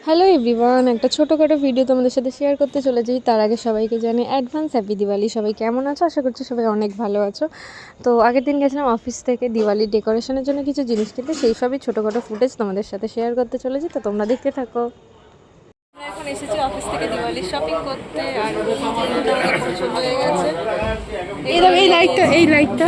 Hello everyone, একটা ছোটোখাটো video তোমাদের সাথে শেয়ার করতে চলেছি। তার আগে সবাইকে জানি অ্যাডভান্স হ্যাপি দিওয়ালি। সবাই কেমন আছো? আশা করছি সবাই অনেক ভালো আছো। তো আগের দিন গেছিলাম অফিস থেকে দিওয়ালির ডেকোরেশনের জন্য কিছু জিনিস কিনতে, সেই সবই ছোটোখাটো ফুটেজ তোমাদের সাথে শেয়ার করতে চলেছি, তো তোমরা দেখতে থাকো। আমরা এখন এসেছি অফিস থেকে দিওয়ালির শপিং করতে, আর পছন্দ হয়ে গেছে এই লাইটটা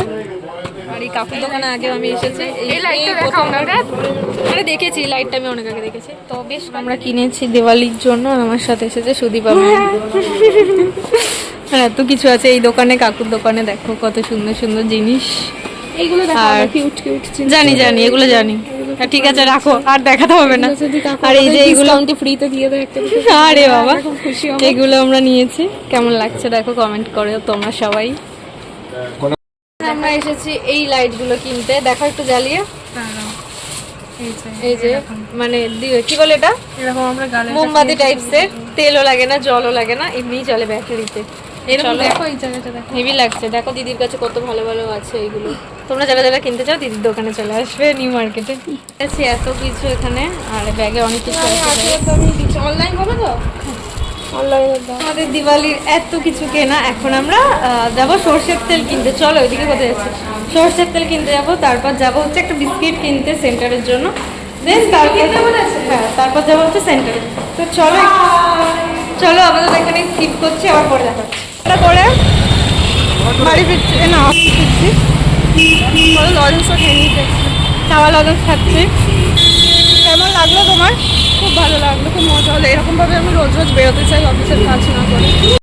আর এই কাপড় দোকানে আগে আমি এসেছি। এই লাইটটা দেখো, আমরা দেখেছি লাইটটা, আমি অনেক আগে দেখেছি। তো বেশ আমরা কিনেছি দিওয়ালির জন্য। আমার সাথে এসেছে সুদীপ আমি। আর এত কিছু আছে এই দোকানে, কাকুর দোকানে দেখো কত সুন্দর সুন্দর জিনিস। এইগুলো জানি এগুলো জানি। ঠিক আছে রাখো, আর দেখাতে হবে না। আর এই যে এইগুলো ফ্রিতে দিয়ে দেয় একটা। আরে বাবা, এগুলো আমরা নিয়েছি। কেমন লাগছে দেখো, কমেন্ট করো তোমরা সবাই। আমরা এসেছি এই লাইটগুলো কিনতে, দেখো একটু জ্বালিয়ে। এই যে মানে কি বলে এটা, এরকম আমরা মোমবাতি টাইপসের, তেলও লাগে না জলও লাগে না, এমনিই চলে ব্যাটারিতে। দেখো এই জায়গাটা দেখো, হেভি লাগছে। দেখো দিদির কাছে কত ভালো ভালো আছে এইগুলো। তোমরা যারা যারা কিনতে চাও দিদির দোকানে চলে আসবে, নিউ মার্কেটে আছে এত কিছু এখানে। আর ব্যাগে অনেক কিছু আছে। অনলাইন হবে তো, আমাদের দিওয়ালির এত কিছু কেনা। এখন আমরা যাবো সর্ষের তেল কিনতে। চলো ওইদিকে কোথায় যাচ্ছি, সর্ষের তেল কিনতে যাবো। তারপর যাবো হচ্ছে একটা বিস্কিট কিনতে সেন্টারের জন্য। তারপর যাবো হচ্ছে সেন্টারে। তো চলো চলো, আমাদের এখানে স্কিপ করছি, আবার পরে দেখাচ্ছি। এটা করে বাড়ি ফিরছি না, অফিস ফিরছি। লজেন্সও খেয়ে নিতে, চাওয়া লজেন্স খাচ্ছি। কেমন লাগলো তোমার? খুব ভালো লাগলো, খুব মজা হলো। এরকমভাবে আমি রোজ রোজ বেরোতে চাই অফিসের কাজ না করে।